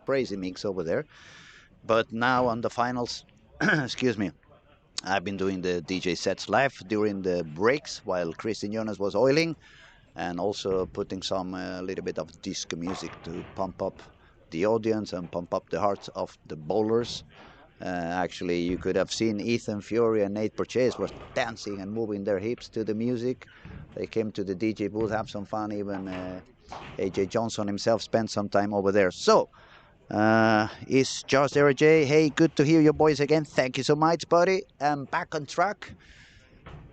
crazy mix over there. But now on the finals, excuse me, I've been doing the DJ sets live during the breaks while Christian Jonas was oiling, and also putting some little bit of disco music to pump up the audience and pump up the hearts of the bowlers. Actually, you could have seen Ethan Fury and Nate Purchase were dancing and moving their hips to the music. They came to the DJ booth, have some fun. Even AJ Johnson himself spent some time over there. So, is Josh there, Jay? Hey, good to hear your voice again. Thank you so much, buddy. I'm back on track.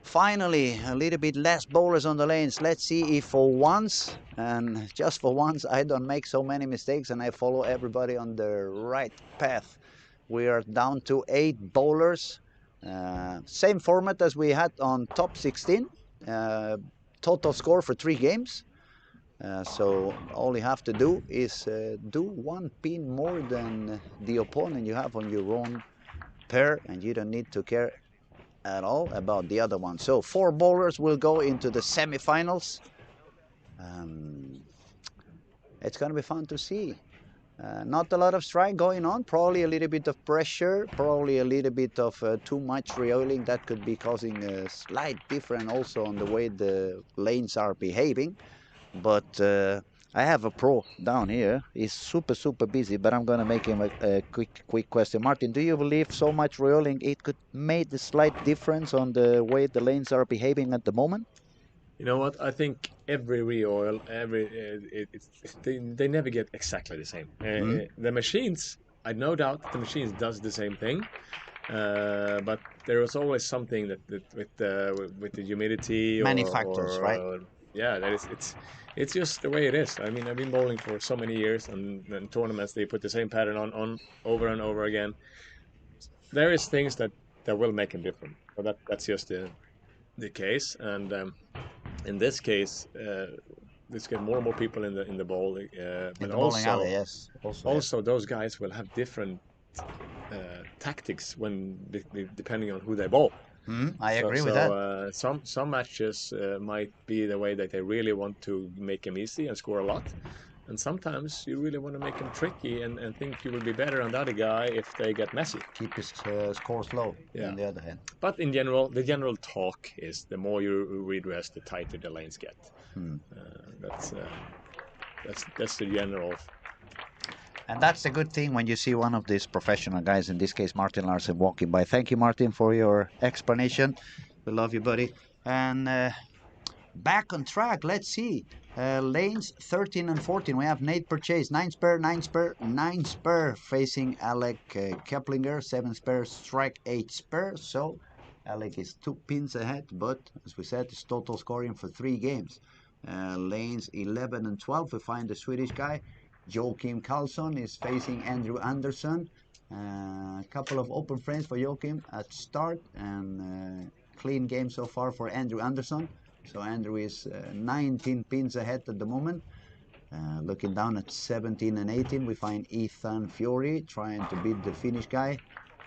Finally, a little bit less bowlers on the lanes. Let's see if for once, and just for once, I don't make so many mistakes and I follow everybody on the right path. We are down to 8 bowlers. Same format as we had on top 16. Total score for 3 games. So all you have to do is do 1 pin more than the opponent you have on your own pair, and you don't need to care at all about the other one. So 4 bowlers will go into the semifinals. It's going to be fun to see. Not a lot of strike going on, probably a little bit of pressure, probably a little bit of too much reoiling that could be causing a slight difference also on the way the lanes are behaving. But I have a pro down here. He's super busy, but I'm gonna make him a quick question. Martin, do you believe so much reoiling it could make a slight difference on the way the lanes are behaving at the moment? You know what? I think every re-oil, they never get exactly the same. The machines, I no doubt the machines does the same thing, but there is always something with the humidity Many factors, right? yeah, it's just the way it is. I mean, I've been bowling for so many years, and tournaments they put the same pattern on over and over again. There is things that will make them different, but that's just the case, and in this case, let's get more and more people in the bowl, In but the bowling alley, yes. also those guys will have different tactics when depending on who they bowl. I agree with that. Some matches might be the way that they really want to make them easy and score a lot, and sometimes you really want to make them tricky and think you will be better on the other guy if they get messy. Keep his scores low. Yeah. On the other hand. But in general, the general talk is the more you redress, the tighter the lanes get. That's the general. And that's the good thing when you see one of these professional guys, in this case Martin Larsen, walking by. Thank you, Martin, for your explanation. We love you, buddy. And back on track, let's see. Lanes 13 and 14. We have Nate Purchase, 9 spare, 9 spare, 9 spare, facing Alec Keplinger, 7 spare, strike 8 spare. So Alec is 2 pins ahead, but as we said, it's total scoring for 3 games. Lanes 11 and 12, we find the Swedish guy. Joachim Karlsson is facing Andrew Anderson. A couple of open frames for Joachim at start, and clean game so far for Andrew Anderson. So Andrew is 19 pins ahead at the moment. Looking down at 17 and 18, we find Ethan Fury trying to beat the Finnish guy.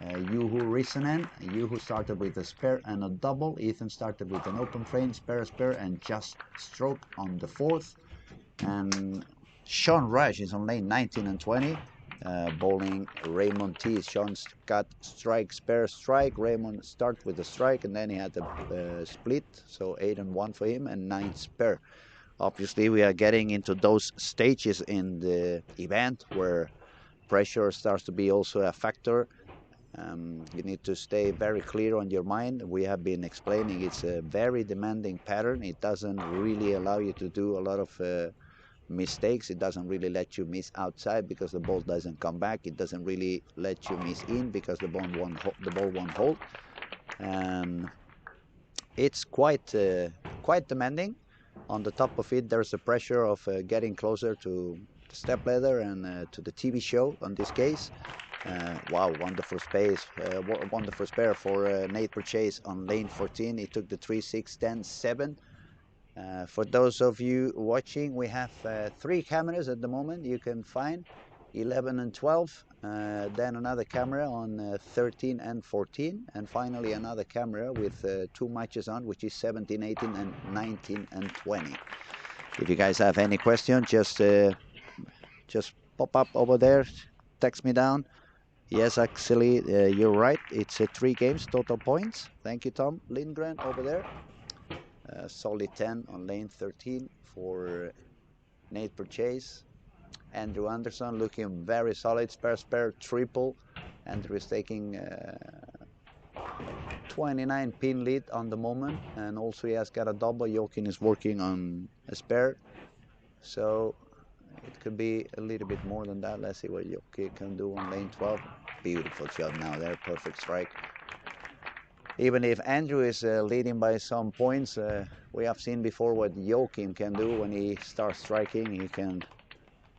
Juho Rissanen. Juho started with a spare and a double. Ethan started with an open frame, spare, and just stroke on the 4th. And Sean Rush is on lane 19 and 20, bowling Raymond T. Sean's got strike, spare, strike. Raymond starts with a strike, and then he had a split, so 8 and 1 for him, and 9 spare. Obviously, we are getting into those stages in the event where pressure starts to be also a factor. You need to stay very clear on your mind. We have been explaining it's a very demanding pattern. It doesn't really allow you to do a lot of mistakes. It doesn't really let you miss outside because the ball doesn't come back. It doesn't really let you miss in because the ball won't hold. And it's quite demanding. On the top of it, there's the pressure of getting closer to the step ladder and to the TV show. In this case, wow, wonderful spare for Nate Purchase on lane 14. He took the 3, 6, 10, 7. For those of you watching, we have 3 cameras at the moment. You can find 11 and 12, then another camera on 13 and 14, and finally another camera with 2 matches on, which is 17, 18, and 19 and 20. If you guys have any question, just pop up over there. text me down. Yes, actually, you're right. It's 3 games, total points. Thank you, Tom Lindgren over there. Solid 10 on lane 13 for Nate Purchase. Andrew Anderson looking very solid. Spare triple. Andrew is taking 29 pin lead on the moment, and also he has got a double. Joakim is working on a spare, so it could be a little bit more than that. Let's see what Joakim can do on lane 12. Beautiful shot now there, perfect strike. Even if Andrew is leading by some points, we have seen before what Joakim can do when he starts striking. He can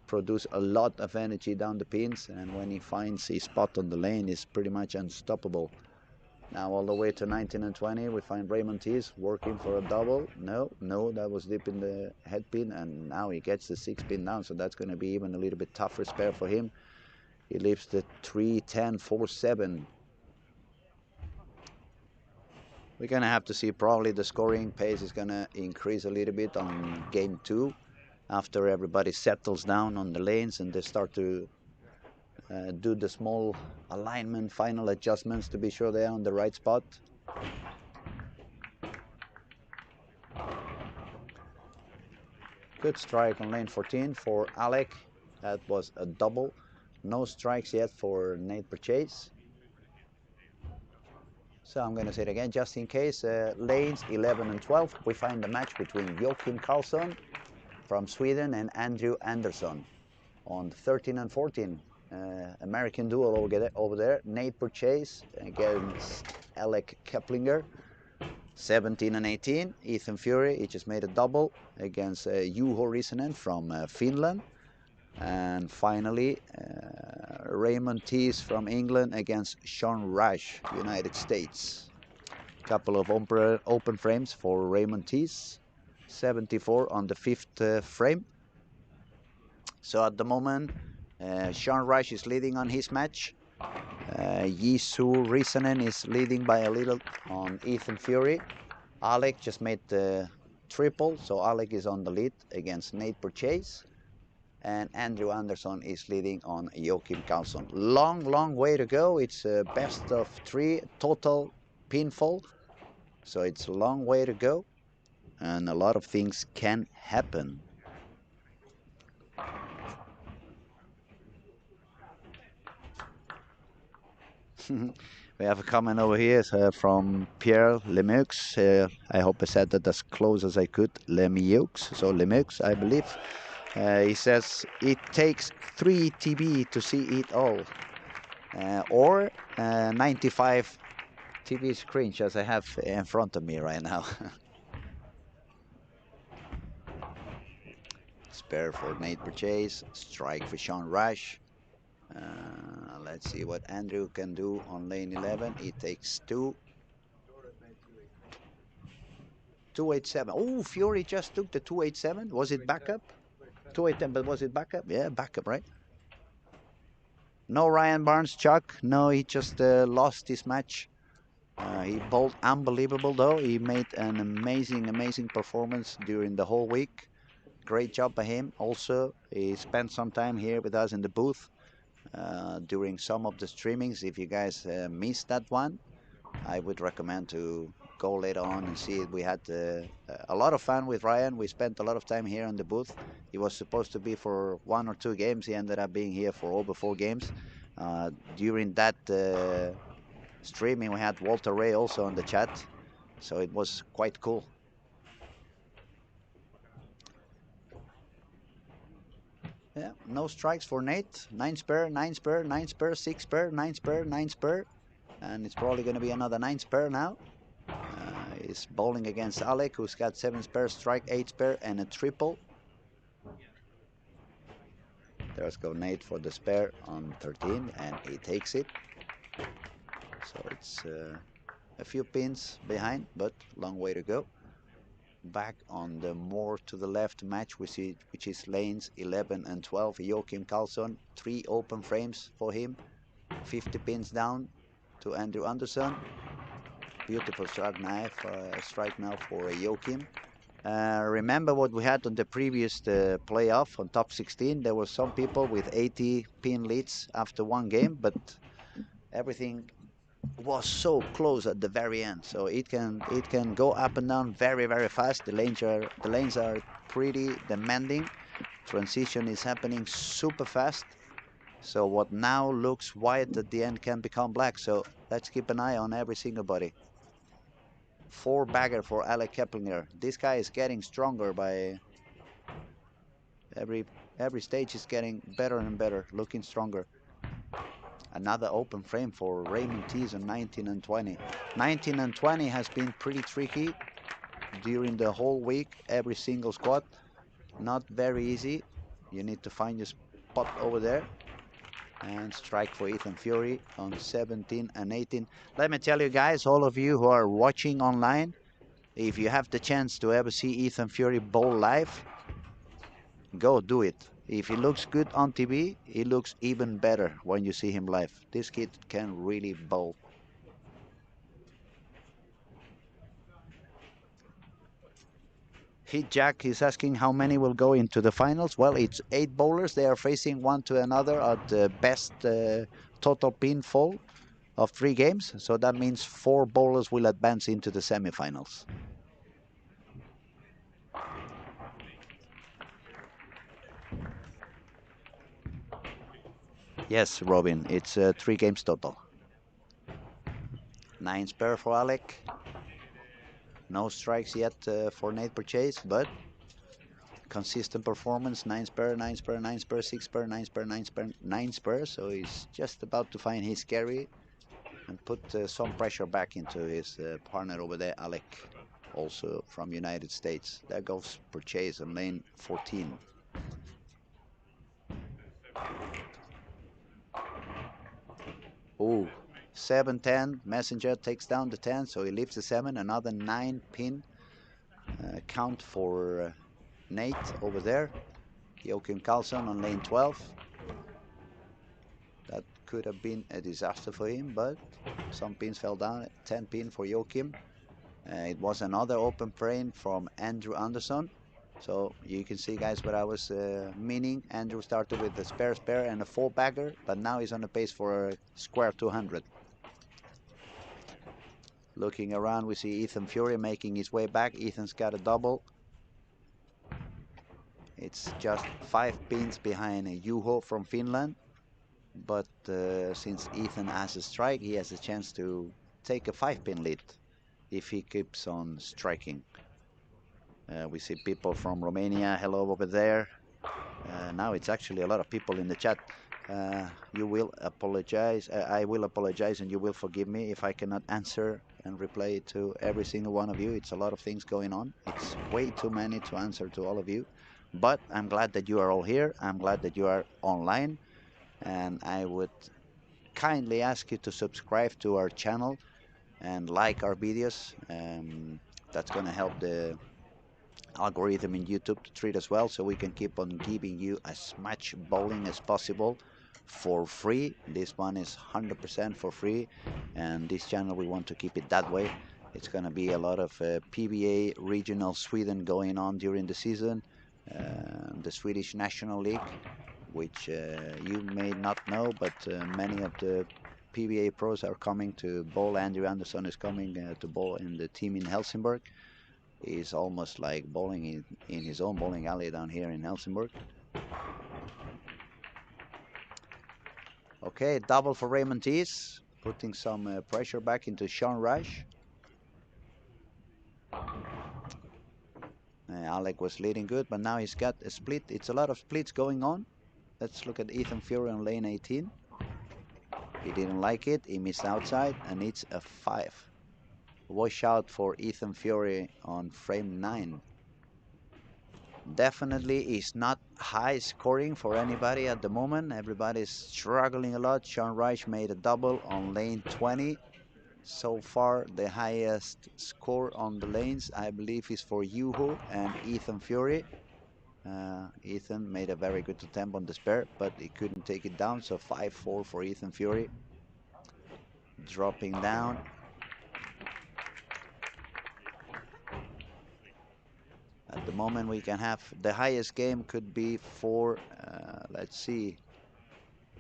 produce a lot of energy down the pins, and when he finds his spot on the lane, he's pretty much unstoppable. Now all the way to 19 and 20, we find Raymond Tees working for a double. No, that was deep in the head pin, and now he gets the 6 pin down, so that's going to be even a little bit tougher spare for him. He leaves the 3-10, 4-7. We're going to have to see probably the scoring pace is going to increase a little bit on game 2 after everybody settles down on the lanes and they start to do the small alignment, final adjustments to be sure they're on the right spot. Good strike on lane 14 for Alec. That was a double. No strikes yet for Nate Purchase. So I'm going to say it again just in case. Lanes 11 and 12, we find the match between Joakim Karlsson from Sweden and Andrew Anderson. On 13 and 14, American duel over there. Nate Purchase against Alec Keplinger. 17 and 18, Ethan Fury, he just made a double against Juho Rissanen from Finland. And finally, Raymond Tees from England against Sean Rush, United States. Couple of open frames for Raymond Tees. 74 on the 5th frame. So at the moment, Sean Rush is leading on his match. Juho Rissanen is leading by a little on Ethan Fury. Alec just made the triple, so Alec is on the lead against Nate Purchase. And Andrew Anderson is leading on Joakim Karlsson. Long way to go. It's a best of 3 total pinfall. So it's a long way to go. And a lot of things can happen. We have a comment over here from Pierre Lemieux. I hope I said that as close as I could. Lemieux, so Lemieux, I believe. He says it takes 3 TB to see it all, or 95 TV screens as I have in front of me right now. Spare for Nate Purchase, strike for Sean Rush. Let's see what Andrew can do on lane 11. He takes 2. 287. Oh, Fury just took the 287. Was it backup? 287, but was it backup? Yeah, backup, right? No Ryan Barnes, Chuck. No, he just lost his match. He bowled unbelievable, though. He made an amazing performance during the whole week. Great job by him. Also, he spent some time here with us in the booth during some of the streamings. If you guys missed that one, I would recommend to go later on and see it. We had a lot of fun with Ryan. We spent a lot of time here in the booth. He was supposed to be for 1 or 2 games. He ended up being here for over 4 games. During that streaming, we had Walter Ray also on the chat, so it was quite cool. Yeah, no strikes for Nate. 9 spare, 9 spare, 9 spare, 6 spare, 9 spare, 9 spare, and it's probably going to be another 9 spare now. He's bowling against Alec, who's got 7 spare, strike, 8 spare, and a triple. There's go Nate for the spare on 13, and he takes it. So it's a few pins behind, but long way to go. Back on the more to the left match, we see, which is lanes 11 and 12. Joakim Karlsson, 3 open frames for him. 50 pins down to Andrew Anderson. Beautiful strike now for Joakim. Remember what we had on the previous playoff on top 16? There were some people with 80 pin leads after one game, but everything was so close at the very end. So it can go up and down very fast. The lanes are pretty demanding. Transition is happening super fast. So what now looks white at the end can become black. So let's keep an eye on every single body. 4 bagger for Alec Keplinger. This guy is getting stronger by every every stage. Is getting better and better, looking stronger. Another open frame for Raymond Tees on 19 and 20. 19 and 20 has been pretty tricky during the whole week. Every single squat, not very easy. You need to find your spot over there and strike for Ethan Fury on 17 and 18. Let me tell you guys, all of you who are watching online, if you have the chance to ever see Ethan Fury bowl live, go do it. If he looks good on TV, he looks even better when you see him live. This kid can really bowl. Hit Jack is asking how many will go into the finals. Well, it's 8 bowlers. They are facing one to another at the best total pinfall of 3 games. So that means 4 bowlers will advance into the semifinals. Yes, Robin, it's 3 games total. 9 spare for Alec. No strikes yet for Nate Purchase, but consistent performance. 9 spare, 9 spare, 9 spare, 6 spare, 9 spare, 9 spare, 9 spare. So he's just about to find his carry and put some pressure back into his partner over there, Alec, also from United States. There goes Purchase on lane 14. Ooh, 7-10. Messenger takes down the 10, so he leaves the 7. Another 9 pin count for Nate over there. Joachim Karlsson on lane 12. That could have been a disaster for him, but some pins fell down. 10 pin for Joachim. It was another open frame from Andrew Anderson. So you can see, guys, what I was meaning. Andrew started with a spare and a 4-bagger, but now he's on the pace for a square 200. Looking around, we see Ethan Fury making his way back. Ethan's got a double. It's just 5 pins behind Juho from Finland. But since Ethan has a strike, he has a chance to take a 5-pin lead if he keeps on striking. We see people from Romania. Hello over there. Now it's actually a lot of people in the chat. You will apologize. I will apologize, and you will forgive me if I cannot answer and reply to every single one of you. It's a lot of things going on. It's way too many to answer to all of you. But I'm glad that you are all here. I'm glad that you are online. And I would kindly ask you to subscribe to our channel and like our videos. That's going to help the algorithm in YouTube to treat as well, so we can keep on giving you as much bowling as possible for free. This one is 100% for free, and this channel, we want to keep it that way. It's going to be a lot of PBA regional Sweden going on during the season, the Swedish National League, which you may not know, but many of the PBA pros are coming to bowl. Andrew Anderson is coming to bowl in the team in Helsingborg. Is almost like bowling in his own bowling alley down here in Helsingborg. Okay, double for Raymond Tees, putting some pressure back into Sean Rush. Alec was leading good, but now he's got a split. It's a lot of splits going on. Let's look at Ethan Fury on lane 18. He didn't like it. He missed outside, and it's a 5. Watch out for Ethan Fury on frame 9. Definitely is not high scoring for anybody at the moment. Everybody's struggling a lot. Sean Reich made a double on lane 20. So far, the highest score on the lanes, I believe, is for Juho and Ethan Fury. Ethan made a very good attempt on the spare, but he couldn't take it down. So 5-4 for Ethan Fury. Dropping down. moment we can have the highest game could be for, let's see,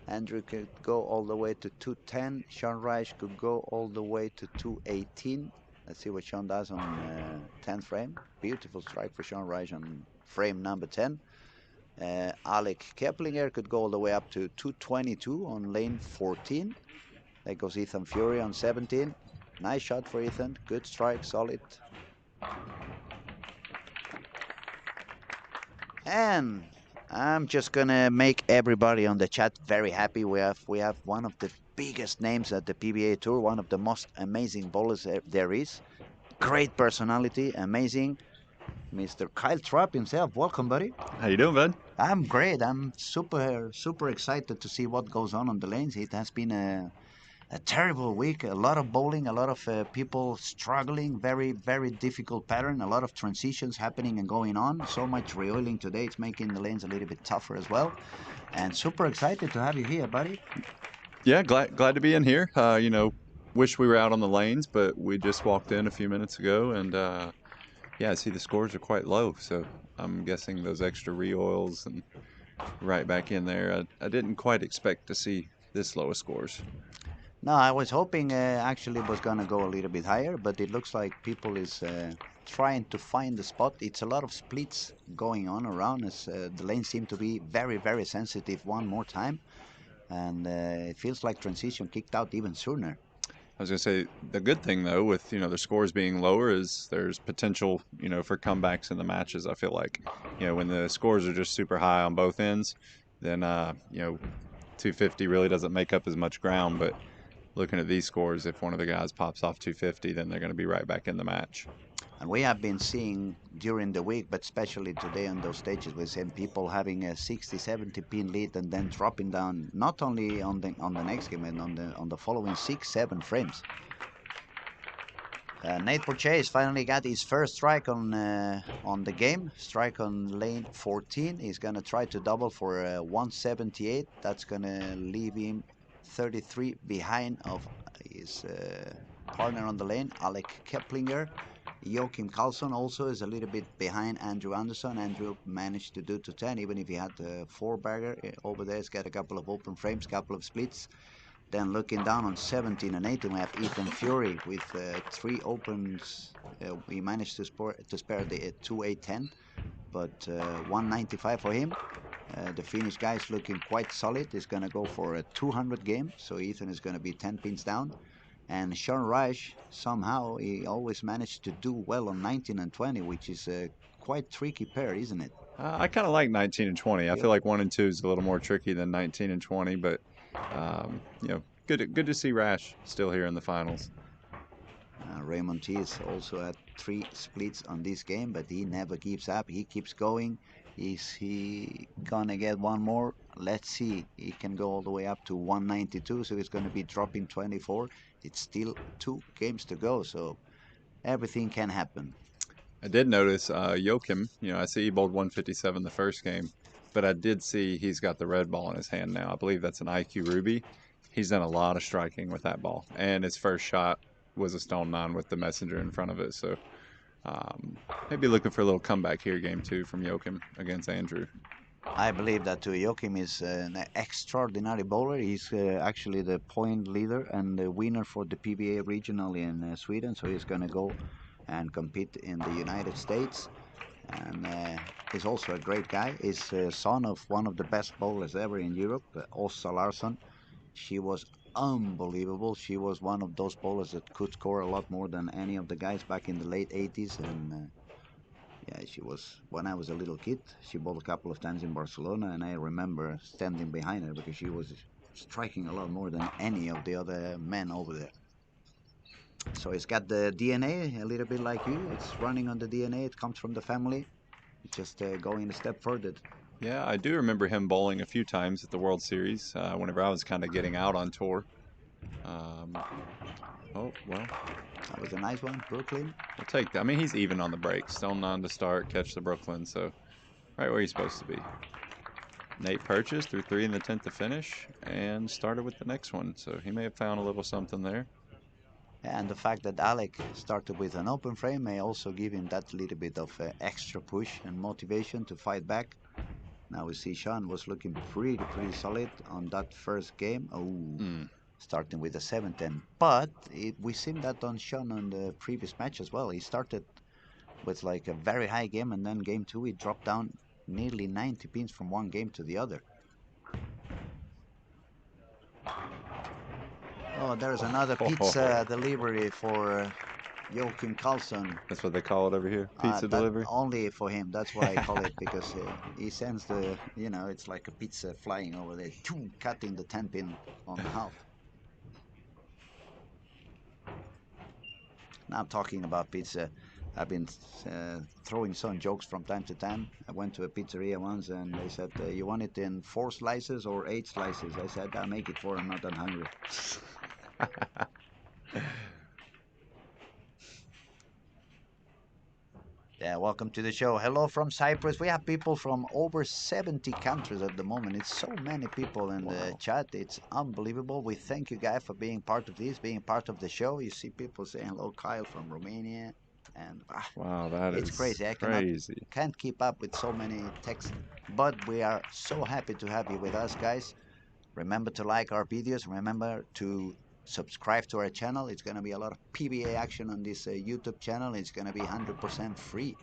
Andrew could go all the way to 210. Sean Reich could go all the way to 218. Let's see what Sean does on 10th frame. Beautiful strike for Sean Reich on frame number 10. Alec Keplinger could go all the way up to 222 on lane 14. There goes Ethan Fury on 17. Nice shot for Ethan. Good strike, solid. And I'm just gonna make everybody on the chat very happy. We have one of the biggest names at the PBA Tour, one of the most amazing bowlers there is. Great personality, amazing. Mr. Kyle Trapp himself. Welcome, buddy. How you doing, bud? I'm great. I'm super excited to see what goes on the lanes. It has been a terrible week. A lot of bowling, a lot of people struggling. Very difficult pattern. A lot of transitions happening and going on. So much reoiling today. It's making the lanes a little bit tougher as well. And super excited to have you here, buddy. Yeah, glad to be in here. Wish we were out on the lanes, but we just walked in a few minutes ago, and yeah, I see the scores are quite low. So I'm guessing those extra re-oils and right back in there. I didn't quite expect to see this low of scores. No, I was hoping actually it was gonna go a little bit higher, but it looks like people is trying to find the spot. It's a lot of splits going on around as the lanes seem to be very sensitive one more time, and it feels like transition kicked out even sooner. I was gonna say the good thing though, with the scores being lower, is there's potential for comebacks in the matches. I feel like when the scores are just super high on both ends, then 250 really doesn't make up as much ground, but looking at these scores, if one of the guys pops off 250, then they're going to be right back in the match. And we have been seeing during the week, but especially today on those stages, we're seeing people having a 60, 70 pin lead and then dropping down not only on the next game and on the following 6, 7 frames. Nate Porchase finally got his first strike on the game. Strike on lane 14. He's gonna try to double for 178. That's gonna leave him 33 behind of his partner on the lane, Alec Keplinger. Joachim Karlsson also is a little bit behind Andrew Anderson. Andrew managed to do to 10, even if he had a 4-bagger over there. He's got a couple of open frames, couple of splits. Then looking down on 17 and 18, we have Ethan Fury with 3 opens. We managed to spare the 2-8-10, but 195 for him. The Finnish guy is looking quite solid. He's going to go for a 200 game, so Ethan is going to be 10 pins down. And Sean Reich, somehow, he always managed to do well on 19 and 20, which is a quite tricky pair, isn't it? I kind of like 19 and 20. I feel like 1 and 2 is a little more tricky than 19 and 20, but good to see Rash still here in the finals. Raymond T is also at 3 splits on this game, but he never gives up. He keeps going. Is he gonna get one more? Let's see. He can go all the way up to 192, so he's gonna be dropping 24. It's still 2 games to go, so everything can happen. I did notice Joachim, I see he bowled 157 the first game, but I did see he's got the red ball in his hand now. I believe that's an IQ Ruby. He's done a lot of striking with that ball, and his first shot was a stone 9 with the messenger in front of it. So maybe looking for a little comeback here, game 2 from Joachim against Andrew. I believe that too. Joachim is an extraordinary bowler. He's actually the point leader and the winner for the PBA regional in Sweden, so he's going to go and compete in the United States. And he's also a great guy. He's son of one of the best bowlers ever in Europe, Åsa Larsen. She was unbelievable. She was one of those bowlers that could score a lot more than any of the guys back in the late 80s. And yeah, she was, when I was a little kid, she bowled a couple of times in Barcelona, and I remember standing behind her because she was striking a lot more than any of the other men over there. So it's got the DNA a little bit like you. It's running on the DNA. It comes from the family. Just going a step further. Yeah, I do remember him bowling a few times at the World Series whenever I was kind of getting out on tour. Oh, well. That was a nice one. Brooklyn. We'll take that. I mean, he's even on the break. Stone 9 to start, catch the Brooklyn. So right where he's supposed to be. Nate purchased through 3 in the 10th to finish and started with the next one. So he may have found a little something there. And the fact that Alec started with an open frame may also give him that little bit of extra push and motivation to fight back. Now we see Sean was looking pretty solid on that first game. Oh, Mm. starting with a 7-10. But we seen that on Sean on the previous match as well. He started with like a very high game, and then game two he dropped down nearly 90 pins from one game to the other. Oh, there's another pizza delivery for Joachim Karlsson. That's what they call it over here, pizza That delivery. only for him. That's what I call it because he sends the, it's like a pizza flying over there, cutting the 10 pin on the half. Now talking about pizza, I've been throwing some jokes from time to time. I went to a pizzeria once and they said, "You want it in 4 slices or 8 slices?" I said, "I'll make it 4. I'm not that hungry." Yeah, welcome to the show. Hello from Cyprus. We have people from over 70 countries at the moment. It's so many people in the chat. It's unbelievable. We thank you guys for being part of this, being part of the show. You see people saying hello, Kyle from Romania. And Wow, that it's is crazy. I crazy. can't keep up with so many texts. But we are so happy to have you with us, guys. Remember to like our videos. Remember to subscribe to our channel. It's going to be a lot of PBA action on this YouTube channel. It's going to be 100% free.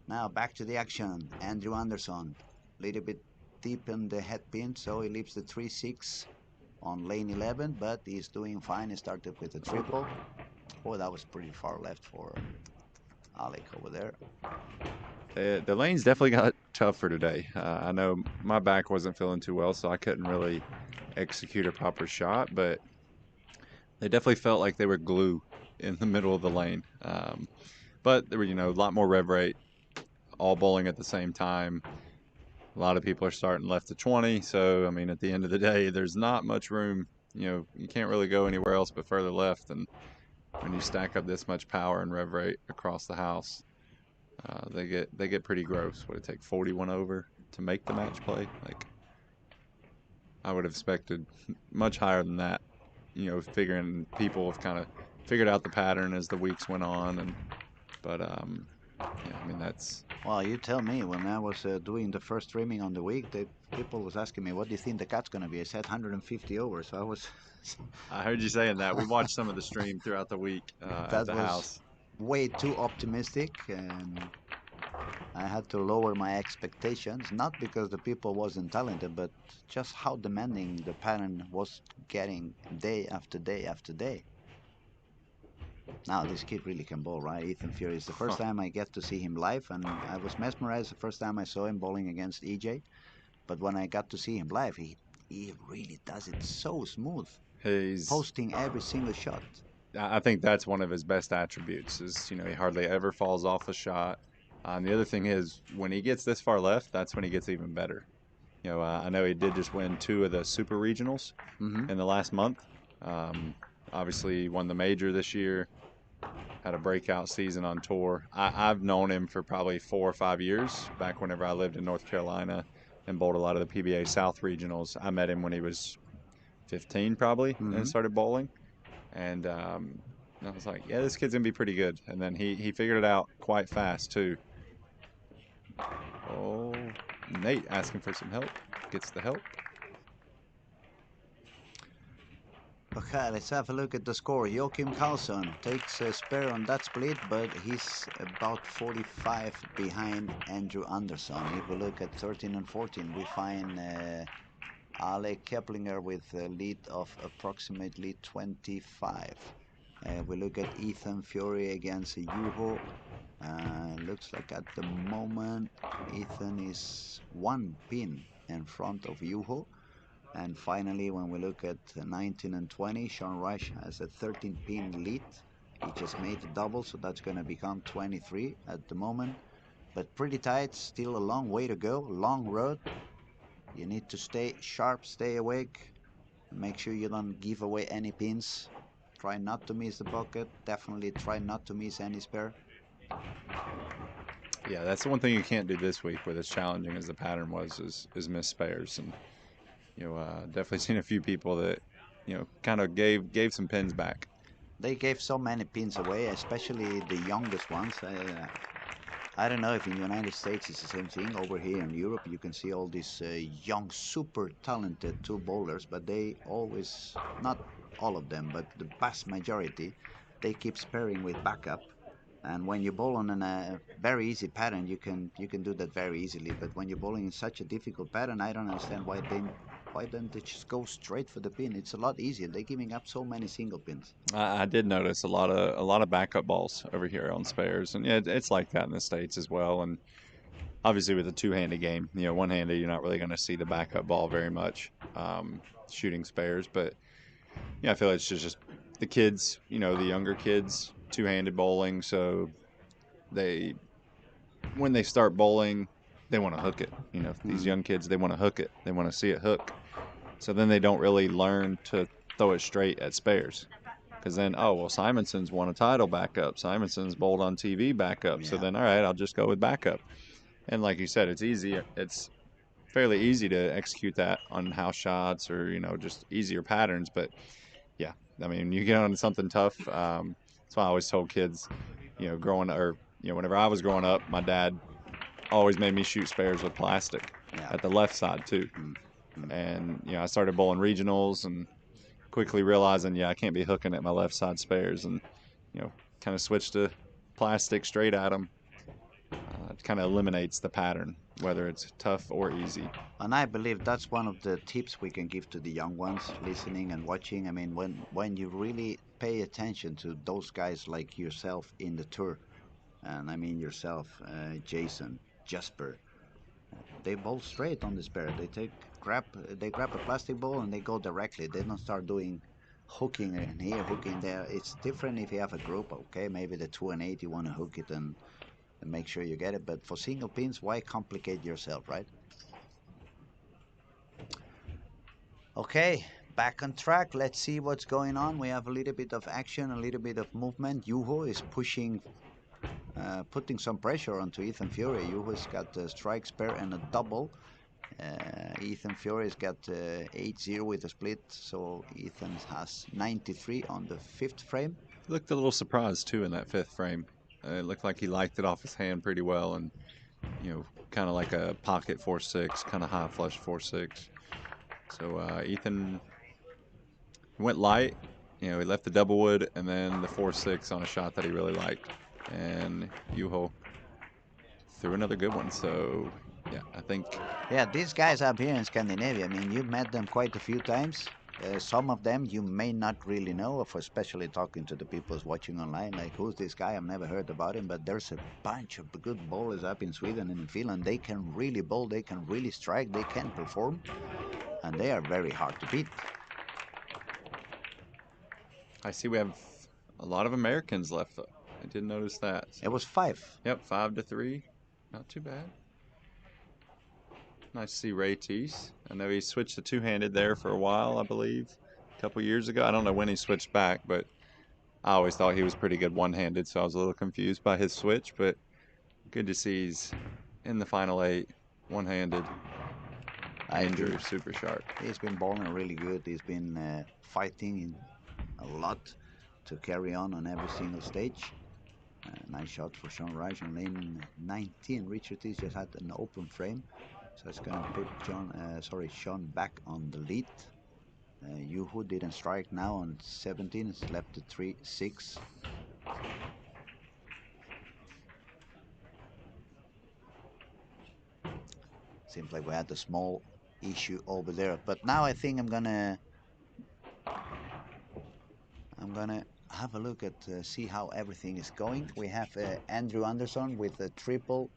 Now back to the action. Andrew Anderson, a little bit deep in the head pin, so he leaves the 3-6 on lane 11, but he's doing fine. He started with a triple. Oh, that was pretty far left for Alec over there. The lanes definitely got tougher today. I know my back wasn't feeling too well, so I couldn't really execute a proper shot, but they definitely felt like they were glue in the middle of the lane. But there were, a lot more rev rate, all bowling at the same time. A lot of people are starting left to 20, so I mean, at the end of the day, there's not much room. You can't really go anywhere else but further left, and when you stack up this much power and rev rate across the house, they get pretty gross. Would it take 41 over to make the match play? Like, I would have expected much higher than that. Figuring people have kind of figured out the pattern as the weeks went on, but yeah, I mean that's. Well, you tell me. When I was doing the first streaming on the week, people was asking me, "What do you think the cat's gonna be?" I said 150 over. So I was. I heard you saying that. We watched some of the stream throughout the week at That the was house. way too optimistic, and I had to lower my expectations, not because the people wasn't talented, but just how demanding the pattern was getting day after day after day. Now this kid really can bowl, right? Ethan Fury is the first time I get to see him live, and I was mesmerized the first time I saw him bowling against EJ. But when I got to see him live, he really does it so smooth, He's. posting every single shot. I think that's one of his best attributes. Is he hardly ever falls off a shot. And the other thing is when he gets this far left, that's when he gets even better. I know he did just win 2 of the super regionals in the last month. Um, Obviously, he won the major this year. Had a breakout season on tour. I've known him for probably 4 or 5 years. Back whenever I lived in North Carolina and bowled a lot of the PBA South regionals. I met him when he was 15 probably and started bowling. And I was like, yeah, this kid's gonna be pretty good. And then he figured it out quite fast too. Oh, Nate asking for some help. Gets the help. Okay, let's have a look at the score. Joachim Karlsson takes a spare on that split, but he's about 45 behind Andrew Anderson. If we look at 13 and 14, we find Alec Keplinger with a lead of approximately 25. We look at Ethan Fury against Juho. Looks like at the moment Ethan is 1 pin in front of Juho. And finally, when we look at 19 and 20, Sean Rush has a 13 pin lead. He just made a double, so that's going to become 23 at the moment. But pretty tight, still a long way to go, long road. You need to stay sharp, stay awake. Make sure you don't give away any pins. Try not to miss the bucket. Definitely try not to miss any spare. Yeah, that's the one thing you can't do this week with as challenging as the pattern was is miss spares. And definitely seen a few people that kind of gave some pins back. They gave so many pins away, especially the youngest ones. I don't know if in the United States it's the same thing. Over here in Europe, you can see all these young, super talented two bowlers, but they always, not all of them, but the vast majority, they keep sparring with backup. And when you bowl on a very easy pattern, you can do that very easily. But when you're bowling in such a difficult pattern, I don't understand why don't they just go straight for the pin? It's a lot easier. They're giving up so many single pins. I did notice a lot of backup balls over here on spares, and yeah, it's like that in the States as well. And obviously with a two-handed game, one-handed you're not really going to see the backup ball very much, shooting spares. But I feel like it's just the kids, the younger kids, two-handed bowling. So they when they start bowling, they want to hook it. These Mm. young kids, they want to hook it. They want to see it hook. So then they don't really learn to throw it straight at spares. Because then, oh, well, Simonson's won a title backup. Simonson's bowled on TV backup. So Yeah. then, all right, I'll just go with backup. And like you said, it's easy. It's fairly easy to execute that on house shots or, just easier patterns. But yeah, I mean, you get on something tough. That's why I always told kids, whenever I was growing up, my dad always made me shoot spares with plastic Yeah. at the left side too. Mm. Mm. And I started bowling regionals and quickly realizing, I can't be hooking at my left side spares, and you know, kind of switched to plastic straight at them. It kind of eliminates the pattern, whether it's tough or easy. And I believe that's one of the tips we can give to the young ones listening and watching. I mean, when you really pay attention to those guys like yourself in the tour, and I mean yourself, Jason, Jasper, they bowl straight on the spare. They grab a plastic ball and they go directly. They don't start doing hooking in here, hooking there. It's different if you have a group. Okay, maybe the 2 and 8 you want to hook it and make sure you get it. But for single pins, why complicate yourself, right? Okay, back on track. Let's see what's going on. We have a little bit of action, a little bit of movement. Juho is putting some pressure onto Ethan Fury. Juho's got a strike spare and a double. Ethan Fury's got 8-0 with a split, so Ethan has 93 on the fifth frame. He looked a little surprised too in that fifth frame. It looked like he liked it off his hand pretty well, and kind of like a pocket 4-6, kind of high flush 4-6. So Ethan went light. He left the double wood and then the 4-6 on a shot that he really liked. And Yuho threw another good one. So, yeah, I think. Yeah, these guys up here in Scandinavia, I mean, you've met them quite a few times. Some of them you may not really know, of especially talking to the people watching online, like, who's this guy? I've never heard about him, but there's a bunch of good bowlers up in Sweden and in Finland. They can really bowl, they can really strike, they can perform, and they are very hard to beat. I see we have a lot of Americans left. I did notice that. It was 5. Yep, 5-3. Not too bad. Nice to see Ray Teese. I know he switched to two-handed there for a while, I believe, a couple years ago. I don't know when he switched back, but I always thought he was pretty good one-handed, so I was a little confused by his switch. But good to see he's in the final 8, one-handed. Andrew, super sharp. He's been bowling really good. He's been fighting a lot to carry on every single stage. Nice shot for Sean Rice on lane 19. Richard Teese just had an open frame, so it's going to put Sean back on the lead. Yuhu didn't strike now on 17. It's left to 3-6. Seems like we had a small issue over there, but now I think I'm gonna have a look at see how everything is going. We have Andrew Anderson with a triple,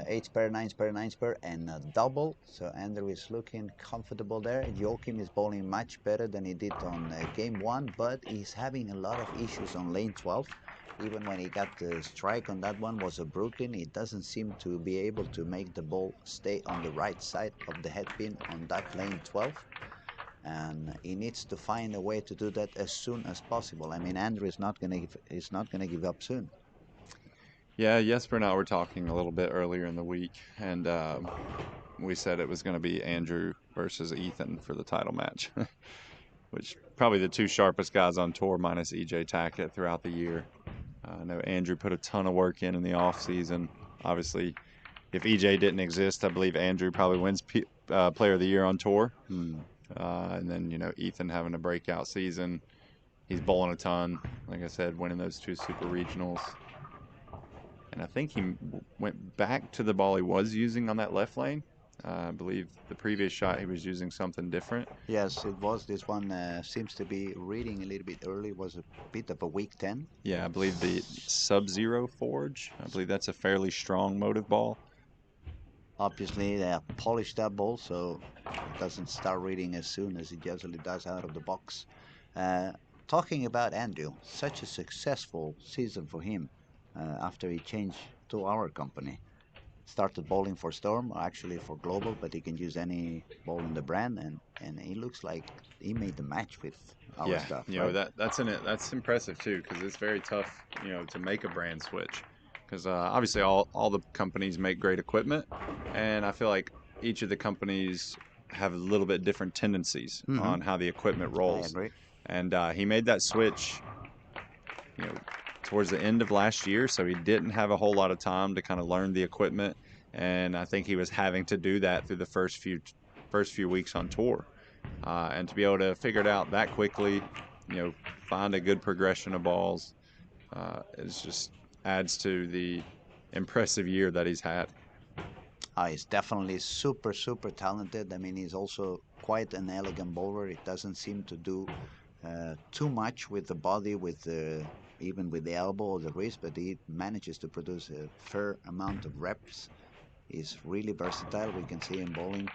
8 spare, 9 spare, 9 spare, and a double. So Andrew is looking comfortable there. Joachim is bowling much better than he did on game 1, but he's having a lot of issues on lane 12. Even when he got the strike on that one was a Brooklyn, he doesn't seem to be able to make the ball stay on the right side of the head pin on that lane 12. And he needs to find a way to do that as soon as possible. I mean, Andrew is not gonna give up soon. Yeah, Jesper and I were talking a little bit earlier in the week, and we said it was going to be Andrew versus Ethan for the title match. which probably the two sharpest guys on tour minus EJ Tackett throughout the year. I know Andrew put a ton of work in the off season. Obviously, if EJ didn't exist, I believe Andrew probably wins Player of the Year on tour. And then Ethan having a breakout season. He's bowling a ton. Like I said, winning those two super regionals. And I think he went back to the ball he was using on that left lane. I believe the previous shot he was using something different. Yes, it was. This one seems to be reading a little bit early. It was a bit of a weak 10. Yeah, I believe the Sub-Zero Forge. I believe that's a fairly strong motive ball. Obviously, they have polished that ball, so it doesn't start reading as soon as it usually does out of the box. Talking about Andrew, such a successful season for him after he changed to our company. Started bowling for Storm, or actually for Global, but he can use any ball in the brand, and he looks like he made the match with our Yeah, stuff, right? that's impressive too, because it's very tough, to make a brand switch. Because obviously all the companies make great equipment, and I feel like each of the companies have a little bit different tendencies Mm-hmm. on how the equipment I rolls. agree. And he made that switch, you know, towards the end of last year, so he didn't have a whole lot of time to kind of learn the equipment, and I think he was having to do that through the first few weeks on tour, and to be able to figure it out that quickly, find a good progression of balls, it just adds to the impressive year that he's had. He's definitely super, super talented. I mean, he's also quite an elegant bowler. It doesn't seem to do too much with the body, even with the elbow or the wrist, but he manages to produce a fair amount of reps. He's really versatile. We can see him bowling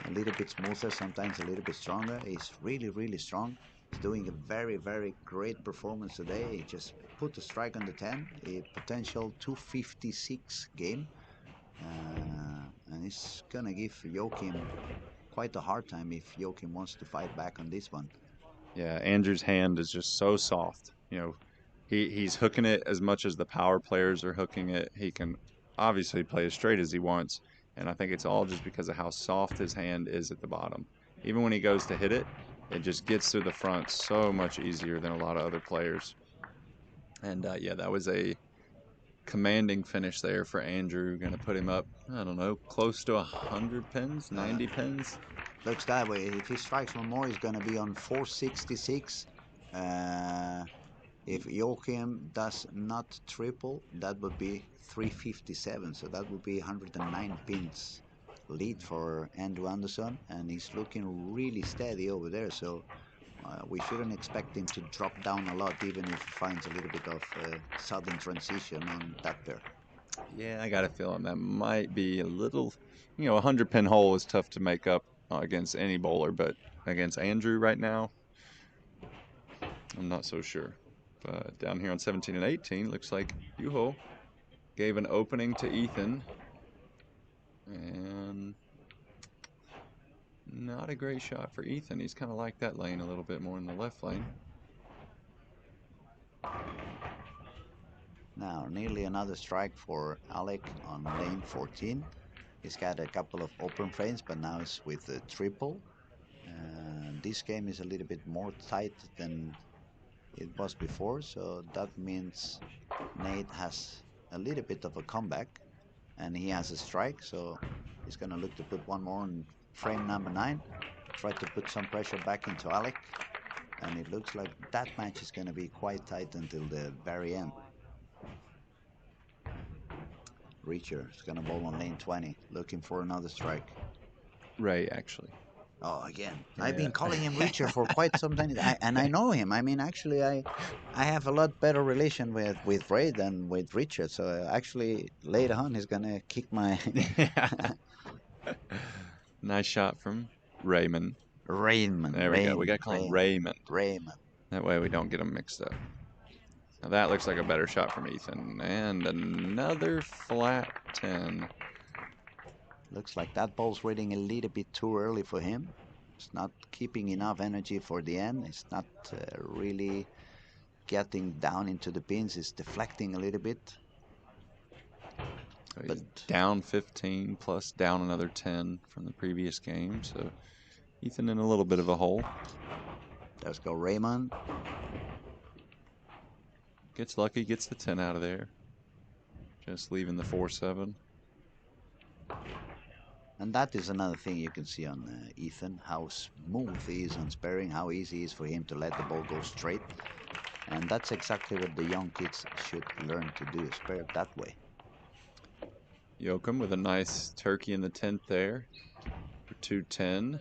a little bit smoother, sometimes a little bit stronger. He's really, really strong. He's doing a very, very great performance today. He just put a strike on the 10, a potential 256 game. And it's gonna give Joachim quite a hard time if Joachim wants to fight back on this one. Yeah, Andrew's hand is just so soft. He's hooking it as much as the power players are hooking it. He can obviously play as straight as he wants, and I think it's all just because of how soft his hand is at the bottom. Even when he goes to hit it, it just gets through the front so much easier than a lot of other players. And yeah, that was a commanding finish there for Andrew. Going to put him up, I don't know, close to 100 pins, 90 pins. Looks that way. If he strikes one more, he's gonna be on 466. If Joachim does not triple, that would be 357. So that would be 109 pins lead for Andrew Anderson, and he's looking really steady over there. So we shouldn't expect him to drop down a lot, even if he finds a little bit of sudden transition on that pair. Yeah, I got a feeling that might be a little, a 100 pin hole is tough to make up against any bowler, but against Andrew right now, I'm not so sure. But down here on 17 and 18, looks like Yuho gave an opening to Ethan, and not a great shot for Ethan. He's kind of like that lane a little bit more in the left lane. Now, nearly another strike for Alec on lane 14. He's got a couple of open frames, but now it's with a triple. This game is a little bit more tight than it was before, so that means Nate has a little bit of a comeback, and he has a strike, so he's going to look to put one more on frame number 9, try to put some pressure back into Alec, and it looks like that match is going to be quite tight until the very end. Reacher is going to bowl on lane 20, looking for another strike. Ray, actually. Oh, again. Yeah. I've been calling him Reacher for quite some time, and I know him. I mean, actually, I have a lot better relation with Ray than with Richard. So actually, later on, he's gonna kick my Nice shot from Raymond. Raymond. There we go. We got to call him Raymond. Raymond. That way we don't get them mixed up. Now that looks like a better shot from Ethan. And another flat 10. Looks like that ball's reading a little bit too early for him. It's not keeping enough energy for the end. It's not really getting down into the pins. It's deflecting a little bit. So he's down 15 plus down another 10 from the previous game. So Ethan in a little bit of a hole. Let's go Raymond. Gets lucky, gets the 10 out of there. Just leaving the 4-7. And that is another thing you can see on Ethan, how smooth he is on sparing, how easy it is for him to let the ball go straight. And that's exactly what the young kids should learn to do, spare it that way. Joachim with a nice turkey in the 10th there for 210.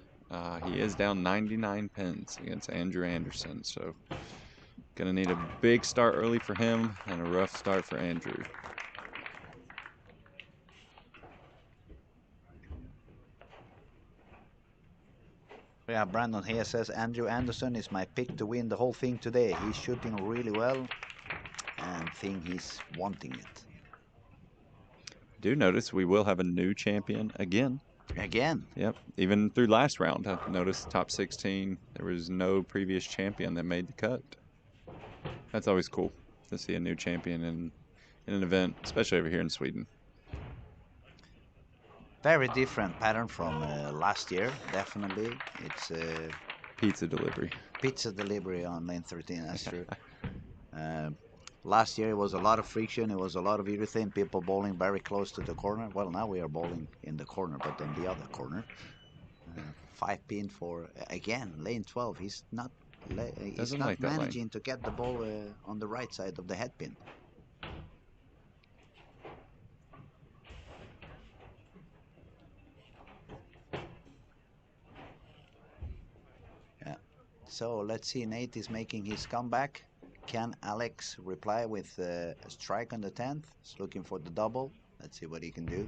He is down 99 pins against Andrew Anderson, so gonna need a big start early for him and a rough start for Andrew. Yeah, Brandon here says Andrew Anderson is my pick to win the whole thing today. He's shooting really well and think he's wanting it. Do notice we will have a new champion again. Again? Yep. Even through last round, I noticed top 16, there was no previous champion that made the cut. That's always cool to see a new champion in an event, especially over here in Sweden. Very different pattern from last year, definitely. It's Pizza delivery. Pizza delivery on lane 13, that's true. Last year it was a lot of friction, it was a lot of everything, people bowling very close to the corner. Well, now we are bowling in the corner, but on the other corner. 5 pin for, again, lane 12. He's not Like managing to get the ball on the right side of the head pin. Yeah. So let's see, Nate is making his comeback. Can Alex reply with a strike on the 10th? He's looking for the double. Let's see what he can do.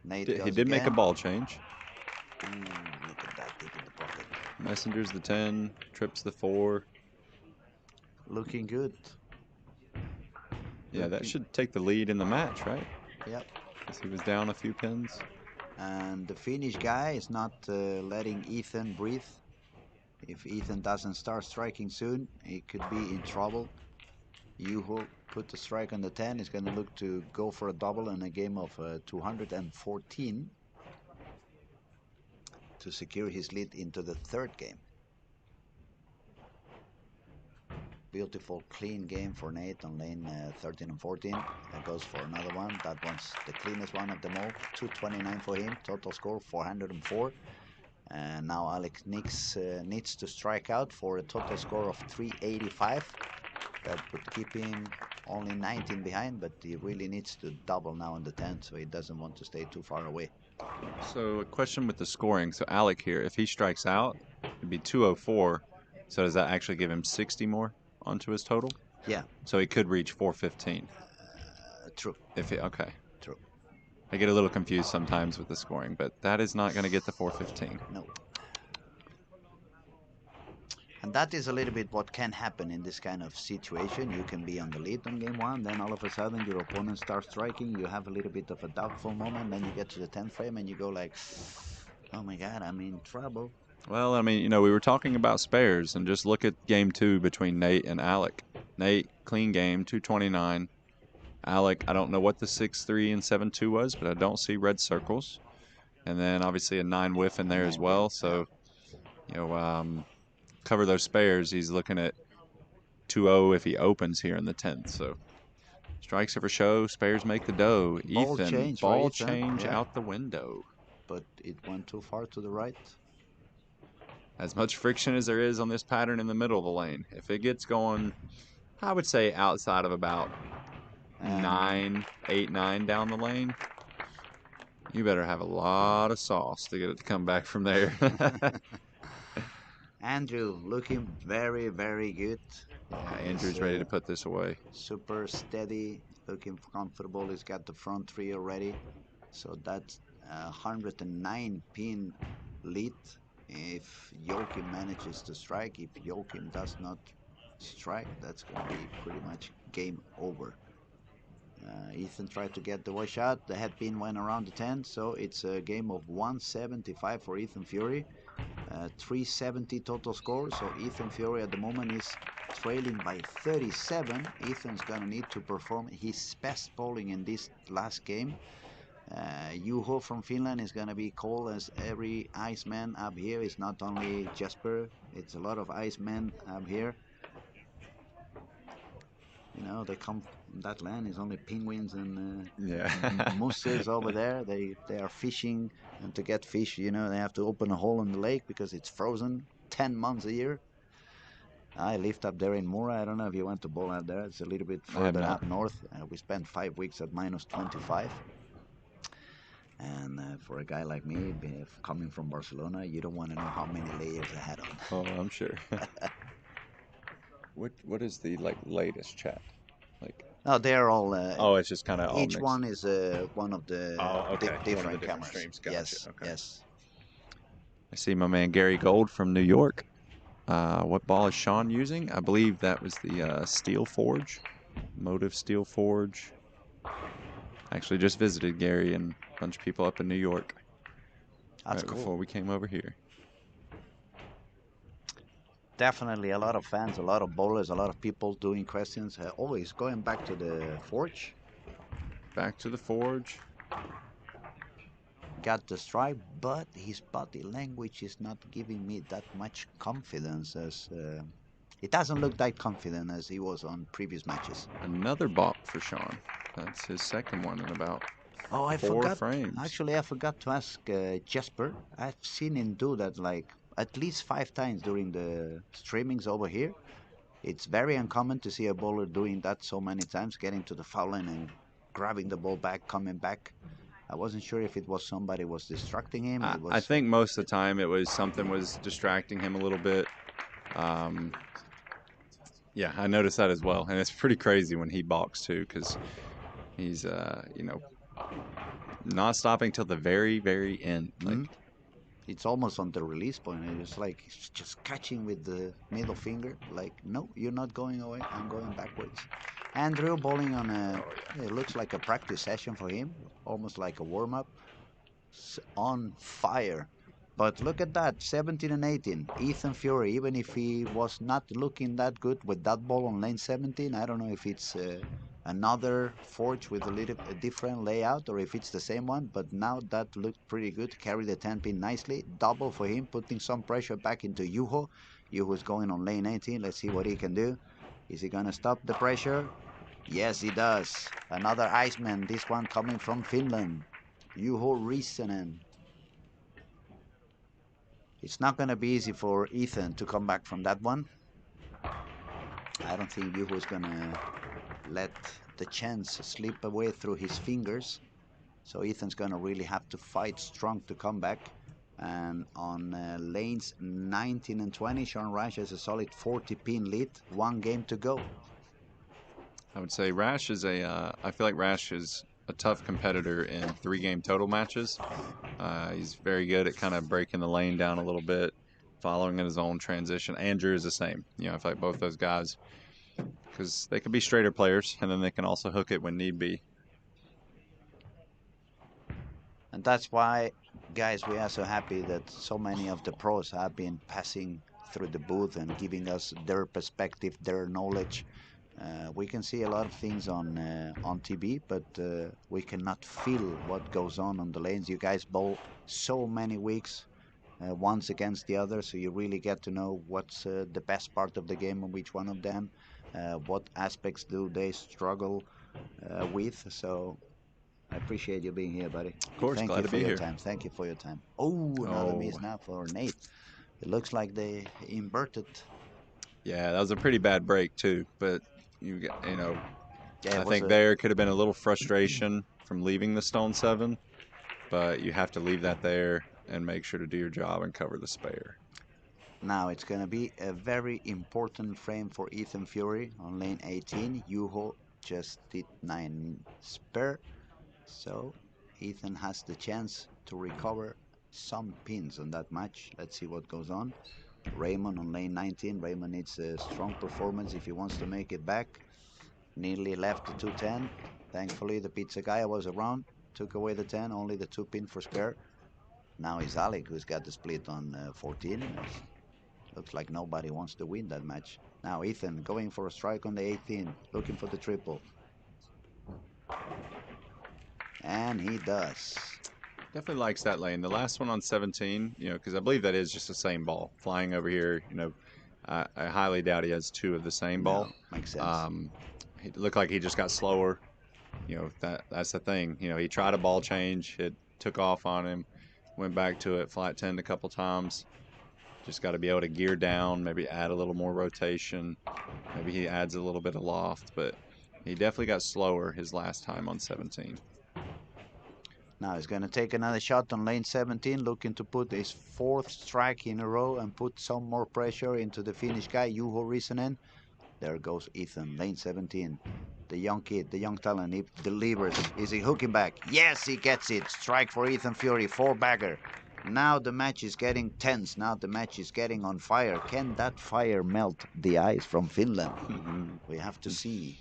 Nate He did make a ball change. Look at that, deep in the pocket. Messenger's the 10, trips the 4. Looking good. Yeah, that should take the lead in the match, right? Yep. Because he was down a few pins. And the Finnish guy is not letting Ethan breathe. If Ethan doesn't start striking soon, he could be in trouble. Juho put the strike on the 10. He's going to look to go for a double in a game of 214 to secure his lead into the third game. Beautiful, clean game for Nate on lane 13 and 14. That goes for another one. That one's the cleanest one of them all. 229 for him. Total score 404. And now Alex needs to strike out for a total score of 385. That would keep him only 19 behind, but he really needs to double now on the 10, so he doesn't want to stay too far away. So a question with the scoring. So Alec here, if he strikes out, it'd be 204. So does that actually give him 60 more onto his total? Yeah. So he could reach 415. True. Okay. True. I get a little confused sometimes with the scoring, but that is not going to get the 415. No. And that is a little bit what can happen in this kind of situation. You can be on the lead on game 1, then all of a sudden your opponent starts striking, you have a little bit of a doubtful moment, then you get to the 10th frame and you go like, oh my god, I'm in trouble. Well, I mean, we were talking about spares, and just look at game 2 between Nate and Alec. Nate, clean game, 229. Alec, I don't know what the 6-3 and 7-2 was, but I don't see red circles. And then obviously a 9 whiff in there as well. So, cover those spares. He's looking at 2-0 if he opens here in the 10th. So strikes are for show, spares make the dough. Ball change out the window. But it went too far to the right. As much friction as there is on this pattern in the middle of the lane. If it gets going, I would say outside of about 8, 9 down the lane, you better have a lot of sauce to get it to come back from there. Andrew looking very, very good. Yeah, Andrew's ready to put this away. Super steady, looking comfortable. He's got the front 3 already. So that's 109 pin lead. If Joachim manages to strike, if Joachim does not strike, that's going to be pretty much game over. Ethan tried to get the wash shot. The head pin went around the 10, so it's a game of 175 for Ethan Fury. 370 total score, so Ethan Fury at the moment is trailing by 37. Ethan's gonna need to perform his best bowling in this last game Juho from Finland is gonna be called as every Iceman up here. It's not only Jesper, it's a lot of Icemen up here. You know, they come from that land. It's only penguins and Yeah. mooses over there. They are fishing, and to get fish, you know, they have to open a hole in the lake because it's frozen 10 months a year. I lived up there in Mora. I don't know if you went to bowl out there. It's a little bit I have further not. up north. We spent 5 weeks at minus 25. And for a guy like me, coming from Barcelona, you don't want to know how many layers I had on. Oh, I'm sure. What is the like latest chat? Like, No, they're all. oh, it's just kind of all Each mixed. one is one of the Oh, okay. One of the different different cameras. streams. Gotcha. Yes, Okay. yes. I see my man Gary Gold from New York. What ball is Sean using? I believe that was the Steel Forge, Motive Steel Forge. Actually, just visited Gary and a bunch of people up in New York That's right cool. before we came over here. Definitely a lot of fans, a lot of bowlers, a lot of people doing questions. Always going back to the forge. Back to the Forge. Got the strike, but his body language is not giving me that much confidence as it doesn't look that confident as he was on previous matches. Another balk for Sean. That's his second one in about Oh, I 4 forgot. frames. Actually, I forgot to ask Jesper. I've seen him do that like at least 5 times during the streamings over here. It's very uncommon to see a bowler doing that so many times, getting to the foul line and grabbing the ball back, coming back. I wasn't sure if it was somebody was distracting him. I, It I was think most of the time it was something was distracting him a little bit. Um, yeah, I noticed that as well, and it's pretty crazy when he balks too, because he's not stopping till the very very end. Like, mm, it's almost on the release point. It's like he's just catching with the middle finger. Like, no, you're not going away. I'm going backwards. Andrew bowling on a. It looks like a practice session for him, almost like a warm up. On fire. But look at that, 17 and 18. Ethan Fury, even if he was not looking that good with that ball on lane 17, I don't know if it's another forge with a little a different layout or if it's the same one, but now that looked pretty good. Carry the 10 pin nicely. Double for him, putting some pressure back into Yuho. Yuho's going on lane 18. Let's see what he can do. Is he going to stop the pressure? Yes, he does. Another Iceman, this one coming from Finland. Juho Riisanen. It's not going to be easy for Ethan to come back from that one. I don't think Juho is going to let the chance slip away through his fingers. So Ethan's going to really have to fight strong to come back. And on lanes 19 and 20, Sean Rash has a solid 40 pin lead. 1 game to go. I would say Rash is I feel like Rash is a tough competitor in 3 game total matches. He's very good at kind of breaking the lane down a little bit, following in his own transition. Andrew is the same. You know, I feel like both those guys, because they can be straighter players, and then they can also hook it when need be. And that's why, guys, we are so happy that so many of the pros have been passing through the booth and giving us their perspective, their knowledge. We can see a lot of things on TV, but we cannot feel what goes on the lanes. You guys bowl so many weeks, once against the other, so you really get to know what's the best part of the game on which one of them. What aspects do they struggle with? So I appreciate you being here, buddy. Of course, Thank glad you to for be your here. time. Thank you for your time. Oh, another Oh, miss now for Nate. It looks like they inverted. yeah, that was a pretty bad break too. But Yeah, it I was think a. there could have been a little frustration from leaving the stone 7, but you have to leave that there and make sure to do your job and cover the spare. Now it's going to be a very important frame for Ethan Fury on lane 18. Yuho just did 9 spare, so Ethan has the chance to recover some pins on that match. Let's see what goes on. Raymond on lane 19. Raymond needs a strong performance if he wants to make it back. Nearly left the 210. Thankfully, the pizza guy was around, took away the 10, only the 2 pin for spare. Now it's Alec who's got the split on 14. Looks like nobody wants to win that match. Now Ethan going for a strike on the 18, looking for the triple. And he does. Definitely likes that lane. The last one on 17, because I believe that is just the same ball flying over here. I highly doubt he has two of the same ball. No, makes sense. Um, he looked like he just got slower. That's the thing. He tried a ball change. It took off on him. Went back to it, flat 10 a couple times. Just got to be able to gear down, maybe add a little more rotation. Maybe he adds a little bit of loft, but he definitely got slower his last time on 17. Now he's going to take another shot on lane 17, looking to put his fourth strike in a row and put some more pressure into the Finnish guy, Juho Rissanen. There goes Ethan, lane 17. The young kid, the young talent, he delivers. Is he hooking back? Yes, he gets it. Strike for Ethan Fury, four-bagger. Now the match is getting tense. Now the match is getting on fire. Can that fire melt the ice from Finland? We have to see.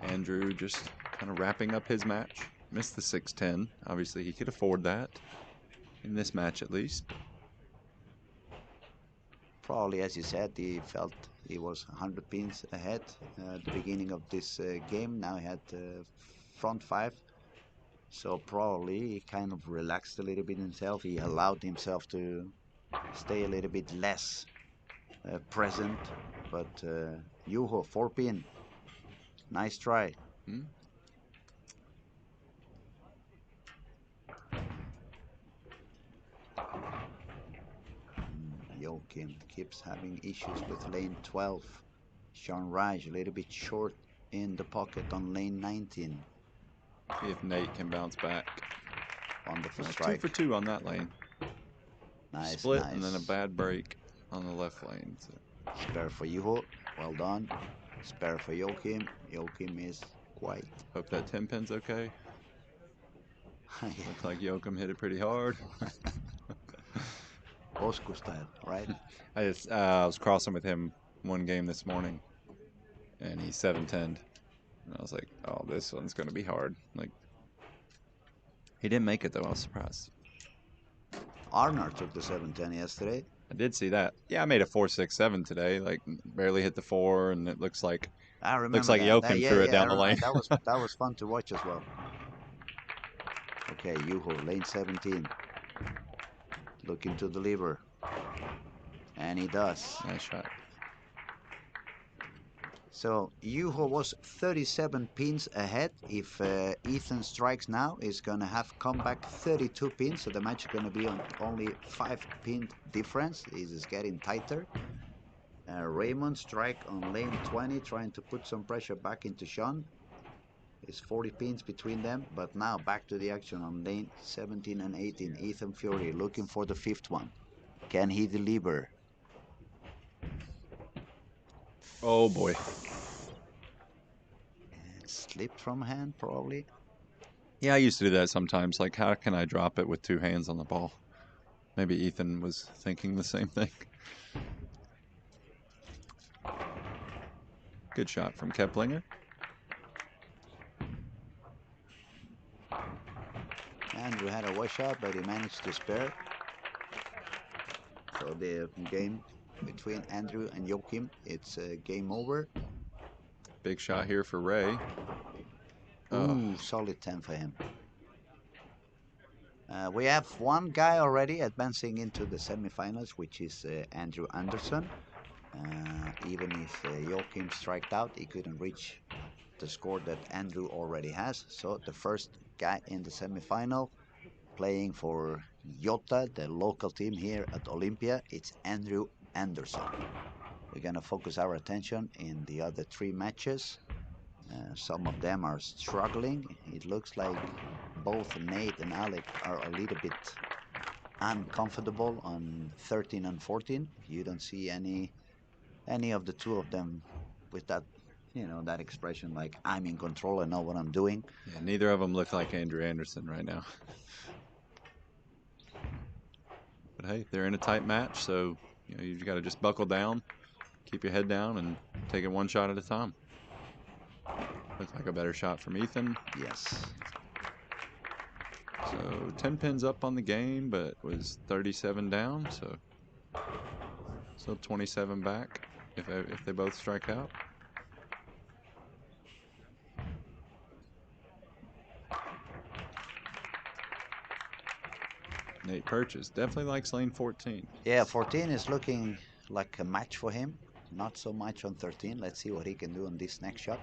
Andrew just kind of wrapping up his match. Missed the 6-10. Obviously, he could afford that in this match at least. Probably, as you said, he felt he was 100 pins ahead at the beginning of this game. Now he had front five. So probably he kind of relaxed a little bit himself. He allowed himself to stay a little bit less present. But Juho, 4 pin. Nice try. Hmm? Joachim keeps having issues with lane 12. Sean Raj a little bit short in the pocket on lane 19. See if Nate can bounce back. Wonderful 2 strike. for 2 on that lane. Nice, Split nice. and then a bad break on the left lane. So. Spare for Juho. Well done. Spare for Joachim. Joachim is quiet. Hope that 10 pin's okay. Looks like Joachim hit it pretty hard. Bosco style, right? I was crossing with him one game this morning, and he 7-10'd. And I was like, oh, this one's going to be hard. Like, he didn't make it, though. I was surprised. Arnar took the 710 yesterday. I did see that. Yeah, I made a 4.67 today. Like, barely hit the 4, and it looks like I remember that. Joachim Yeah, threw it yeah, down the lane. that was fun to watch as well. Okay, Juho, lane 17. Looking to deliver. And he does. Nice shot. So Juho was 37 pins ahead. If Ethan strikes now, he's going to have come back 32 pins. So the match is going to be on only 5-pin difference. This is getting tighter. Raymond strike on lane 20, trying to put some pressure back into Sean. It's 40 pins between them, but now back to the action on lane 17 and 18. Ethan Fury looking for the fifth one. Can he deliver? Oh, boy. It slipped from hand, probably. Yeah, I used to do that sometimes. Like, how can I drop it with two hands on the ball? Maybe Ethan was thinking the same thing. Good shot from Keplinger. Andrew had a washout, but he managed to spare. So the game between Andrew and Joachim, it's game over. Big shot here for Ray. Ooh, solid 10 for him. We have one guy already advancing into the semifinals, which is Andrew Anderson. Even if Joachim striked out, he couldn't reach the score that Andrew already has. So the first guy in the semifinal, playing for Jota, the local team here at Olympia, it's Andrew Anderson. We're going to focus our attention in the other 3 matches. Some of them are struggling. It looks like both Nate and Alec are a little bit uncomfortable on 13 and 14. You don't see any of the two of them with that, that expression like, I'm in control, I know what I'm doing. Yeah, neither of them look like Andrew Anderson right now. But hey, they're in a tight match, so you've got to just buckle down, keep your head down, and take it one shot at a time. Looks like a better shot from Ethan. Yes. So 10 pins up on the game, but was 37 down, so still 27 back if they both strike out. Nate Purchase definitely likes lane 14. Yeah, 14 is looking like a match for him. Not so much on 13. Let's see what he can do on this next shot.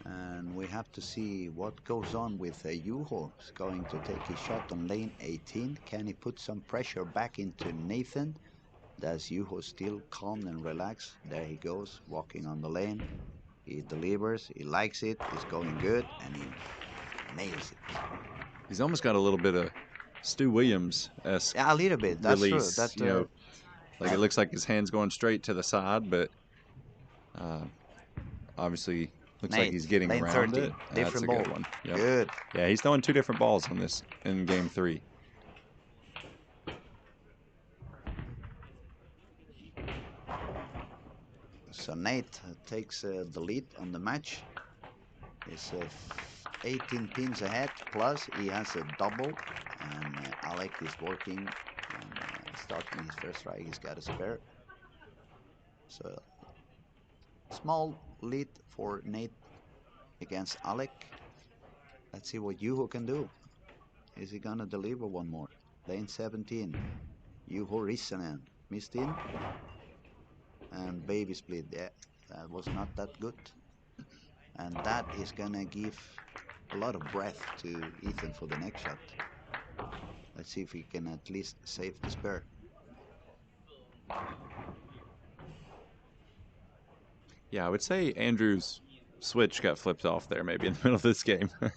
And we have to see what goes on with Juho. He's going to take his shot on lane 18. Can he put some pressure back into Nathan? Does Juho still calm and relaxed? There he goes, walking on the lane. He delivers, he likes it, he's going good, and he nails it. He's almost got a little bit of Stu Williams-esque Yeah, a little bit. That's true. release. Like it looks like his hand's going straight to the side, but uh, obviously looks like he's Nate, getting lane around 13, it. That's different a ball. good one. Yep. Good. Yeah, he's throwing 2 different balls on this in game 3. So Nate takes the lead on the match. He's 18 pins ahead, plus he has a double, and Alec is working and starting his first strike. He's got a spare. So small lead for Nate against Alec. Let's see what Juho can do. Is he gonna deliver one more? Lane 17. Juho Rissanen missed in, and baby split. Yeah, that was not that good, and that is gonna give a lot of breath to Ethan for the next shot. Let's see if he can at least save the spare. Yeah, I would say Andrew's switch got flipped off there maybe in the middle of this game. It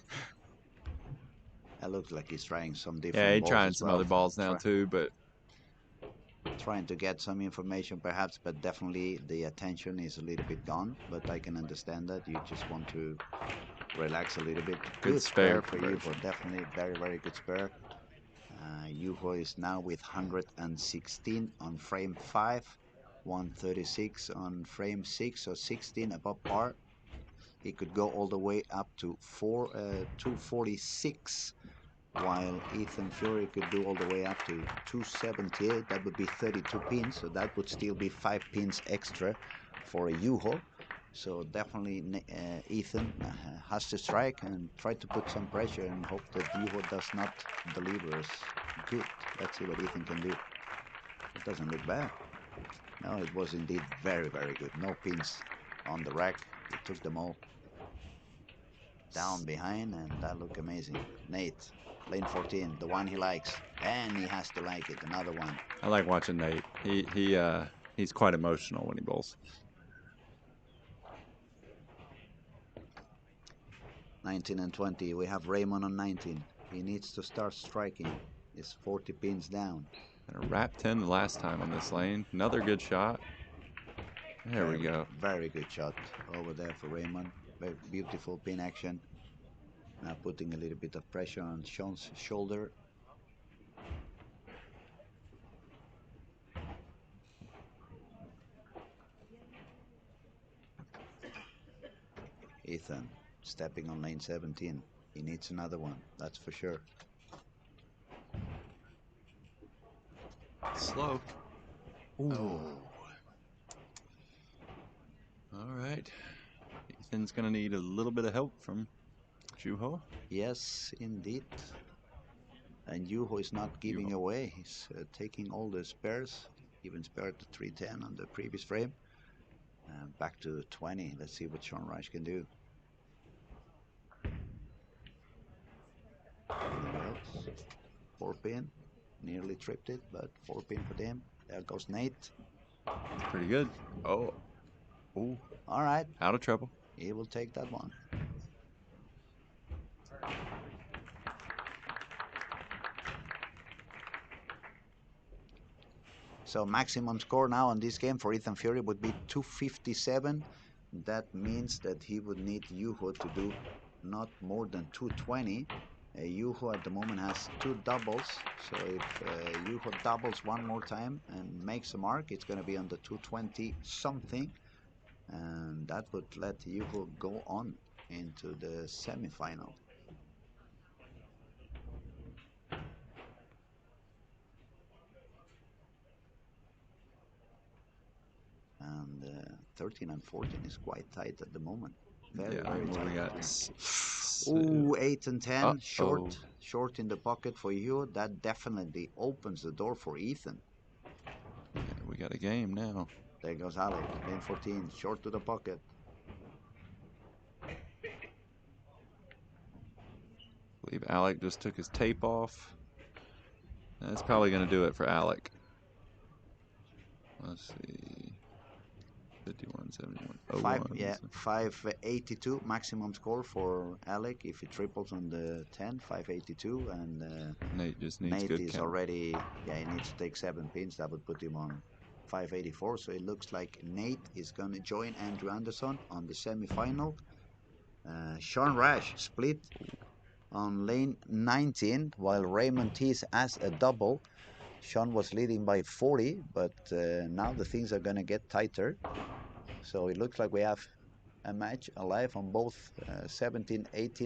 looks like he's trying some Yeah, different he's balls trying as some well. other balls now too, but Trying to get some information perhaps, but definitely the attention is a little bit gone. But I can understand that you just want to relax a little bit. Good spare for conversion. Juho, definitely very, very good spare. Juho is now with 116 on frame 5, 136 on frame 6, so 16 above par. He could go all the way up to 246, while Ethan Fury could do all the way up to 278. That would be 32 pins, so that would still be 5 pins extra for a Juho. So definitely Ethan has to strike and try to put some pressure and hope that Juho does not deliver as good. Let's see what Ethan can do. It doesn't look bad. No, it was indeed very, very good. No pins on the rack. He took them all down behind, and that looked amazing. Nate, lane 14, the one he likes, and he has to like it. Another one. I like watching Nate. He's quite emotional when he bowls. 19 and 20. We have Raymond on 19. He needs to start striking. He's 40 pins down. And a wrap 10 the last time on this lane. Another good shot. There we go. Very good shot over there for Raymond. Very beautiful pin action. Now putting a little bit of pressure on Sean's shoulder. Ethan stepping on lane 17. He needs another one, that's for sure. Slow. Ooh. Oh. All right. Ethan's going to need a little bit of help from Juho. Yes, indeed. And Juho is not giving Juho. away. He's taking all the spares, even spared the 310 on the previous frame. Back to 20. Let's see what Sean Rice can do. Else. 4 pin. Nearly tripped it, but 4 pin for them. There goes Nate. Pretty good. Oh. Ooh. All right. Out of trouble. He will take that one. So maximum score now on this game for Ethan Fury would be 257. That means that he would need Juho to do not more than 220. Juho at the moment has 2 doubles. So if Juho doubles one more time and makes a mark, it's going to be on the 220 something. And that would let Juho go on into the semifinal. And 13 and 14 is quite tight at the moment. Very, yeah, very what tight. we got? Ooh, 8 and 10, Uh-oh. short short in the pocket for you. That definitely opens the door for Ethan. Yeah, we got a game now. There goes Alec. Game 14. Short to the pocket. I believe Alec just took his tape off. That's probably going to do it for Alec. Let's see. 51, 71, 01. 582 maximum score for Alec if he triples on the 10. 582, and Nate just needs Nate good is count. already, yeah, he needs to take 7 pins. That would put him on 584. So it looks like Nate is going to join Andrew Anderson on the semifinal. Sean Rash split on lane 19 while Raymond tees as a double. Sean was leading by 40, but now the things are going to get tighter. So it looks like we have a match alive on both 17, 18,